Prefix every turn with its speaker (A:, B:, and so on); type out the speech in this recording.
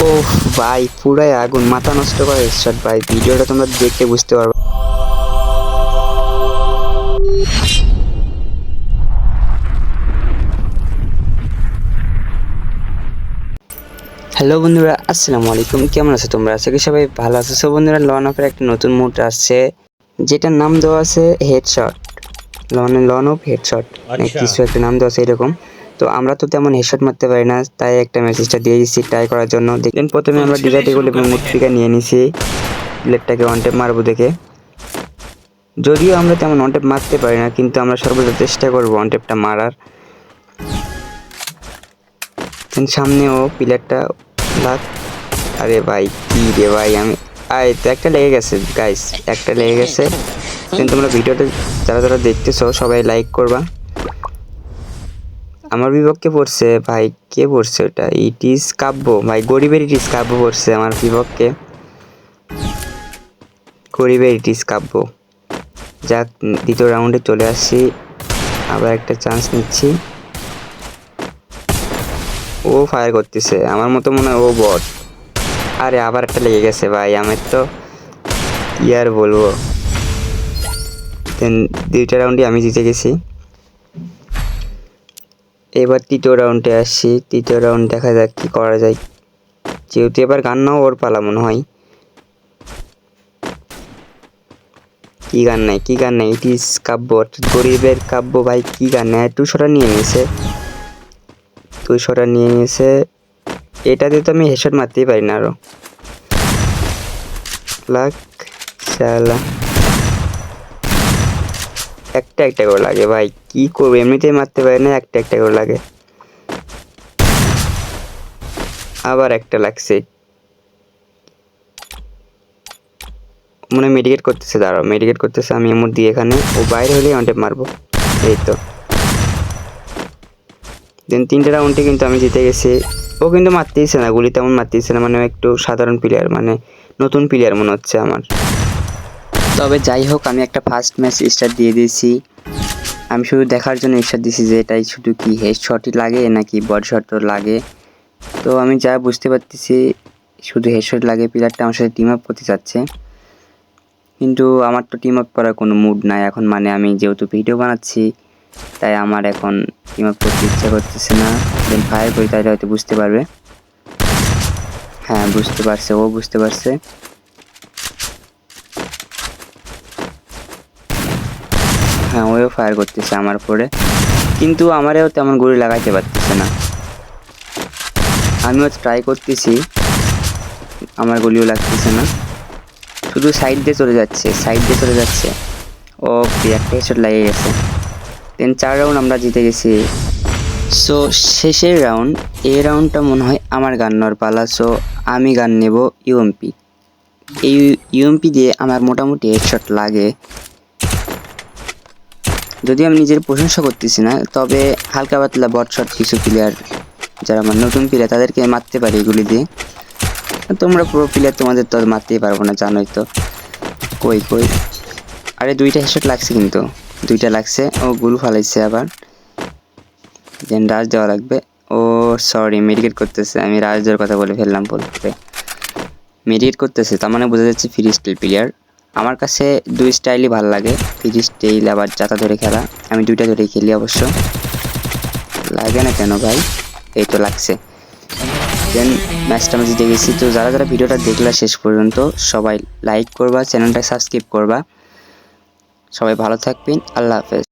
A: ও ভাই পুরাই আগুন, মাথা নষ্ট করে হেডশট ভাই। ভিডিওটা তোমরা দেখলে বুঝতে পারবে। হ্যালো বন্ধুরা, আসসালামু আলাইকুম। কেমন আছো তোমরা? আশা করি সবাই ভালো আছো। সো বন্ধুরা, লন অফের একটা নতুন মোড আসছে, যেটার নাম দেওয়া আছে হেডশট। লন অফ হেডশট কিছু একটা নাম দেওয়া আছে এরকম। তো আমরা তো তেমন হেডশট মারতে পারি না, তাই একটা মেসেজটা দিয়ে দিচ্ছি ট্রাই করার জন্য। দেখলেন প্রথমে আমরা ডিভাইড এগুলো এবং মুটপিকা নিয়ে নিছি প্লেটটাকে ওয়ান টেপ মারবো দেখে। যদিও আমরা তেমন ওয়ান টেপ মারতে পারি না, কিন্তু আমরা সর্বোচ্চ চেষ্টা করবো ওয়ান টেপটা মারার। সামনেও প্লেয়ারটা লাগ। আরে ভাই কি রে ভাই, আমি তো একটা লেগে গেছে গাইস, একটা লেগে গেছে। কিন্তু তোমরা ভিডিওটা যারা যারা দেখতেছো সবাই লাইক করবা। আমার বিপক্ষে পড়ছে ভাই, কে পড়ছে ওটা? ইট ইজ কাব্য ভাই, গরিবের ইট ইজ কাব্য পড়ছে আমার বিপক্ষে। গরিবের ইট ইজ কাব্য। যাক, দ্বিতীয় রাউন্ডে চলে আসছি, আবার একটা চান্স নিচ্ছি। ও ফায়ার করতেছে, আমার মতো মনে হয় ও বট। আরে আবার একটা লেগে গেছে ভাই, আমার তো কি আর বলবো। দেন দুইটা রাউন্ডে আমি জিতে গেছি। এবার তৃতীয় রাউন্ডে আসছি। তৃতীয় রাউন্ড দেখা যাক কি করা যায়। যেহেতু এবার গান নাও ওর পালা মনে হয়। কি গান নাই, কি গান নাই, ইট ইজ কাব্য, গরিবের কাব্য ভাই। কি গান নেয়, 200টা নিয়ে নিয়েছে, 200টা নিয়ে নিয়েছে। এটাতে তো আমি হেডশট মারতেই পারি না আরো। লাক শালা, একটা একটা করে লাগে ভাই, কি করবো, এমনিতেই মারতে পারি না, একটা একটা করে লাগে। আবার একটা লাগছে, মনে মেডিকেট করতেছে, দাঁড়াও মেডিকেট করতেছে। আমি এমন দিয়ে এখানে ও বাইরে হলেই ওয়ান টেপ মারবো। এই তো দেন তিনটে রাউন্ডে কিন্তু আমি জিতে গেছি। ও কিন্তু মারতেইছে না, গুলি তেমন মারতেইছে না, মানে একটু সাধারণ প্লেয়ার, মানে নতুন প্লেয়ার মনে হচ্ছে আমার। তবে যাই হোক, আমি একটা ফার্স্ট ম্যাচ স্টার্ট দিয়ে দিয়েছি। আমি শুধু দেখার জন্য স্টার্ট দিয়েছি যে এটাই শুধু কি হেডশটই লাগে নাকি বডি শটও লাগে। তো আমি যা বুঝতে পারতেছি শুধু হেডশট লাগে। প্লেয়ারটা আমার সাথে টিম আপ করতে চাচ্ছে, কিন্তু আমার তো টিম আপ করার কোনো মুড নাই এখন। মানে আমি যেহেতু ভিডিও বানাচ্ছি, তাই আমার এখন টিম আপ করতে ইচ্ছা করতেছে না। দেন ফায়ার করি, তাহলে হয়তো বুঝতে পারবে। হ্যাঁ বুঝতে পারছে, ও বুঝতে পারছে। হ্যাঁ ওও ফায়ার করতেছে আমার উপরে, কিন্তু আমারও তেমন গুলি লাগাইতে পারতেছে না। আমিও ট্রাই করতেছি, আমার গুলিও লাগতেছে না, শুধু সাইড দিয়ে চলে যাচ্ছে, সাইড দিয়ে চলে যাচ্ছে। ওকে, একটা হেডশট লেগে গেছে। দেন 4 রাউন্ড আমরা জিতে গেছি। সো শেষের রাউন্ড, এই রাউন্ডটা মনে হয় আমার গান নেওয়ার পালা। সো আমি গান নেব ইউএমপি। এই ইউএমপি দিয়ে আমার মোটামুটি হেডশট লাগে, যদি আমি নিজের প্রশংসা করতেছি না, তবে হালকা পাতলা বট শট কিছু প্লেয়ার যারা আমার নতুন প্লেয়ার তাদেরকে মারতে পারি এগুলি দিয়ে। তোমরা প্রো প্লেয়ার, তোমাদের তো মারতেই পারবো না, জানোই তো। কই কই, আরে দুইটা হেডশট লাগছে, কিন্তু দুইটা লাগছে। ও গুলু ফালাইছে আবার, দেন রাজ দেওয়া লাগবে। ও সরি, মেডিকেট করতেছে, আমি রাজ দেওয়ার কথা বলে ফেললাম বলতে। মেডিকেট করতেছে তার মানে বোঝা যাচ্ছে ফ্রি স্টাইল প্লেয়ার। আমার কাছে দুই স্টাইলই ভালো লাগে, ফ্রি স্টাইল আবার জাতা ধরে খেলা। আমি দুইটা ধরেই খেলি অবশ্য। লাগে না কেন ভাই? এই তো লাগছে। দেন ম্যাচটা আমি জিতে গেছি। তো যারা যারা ভিডিওটা দেখলা শেষ পর্যন্ত, সবাই লাইক করবা, চ্যানেলটা সাবস্ক্রাইব করবা। সবাই ভালো থাকবেন, আল্লাহ হাফেজ।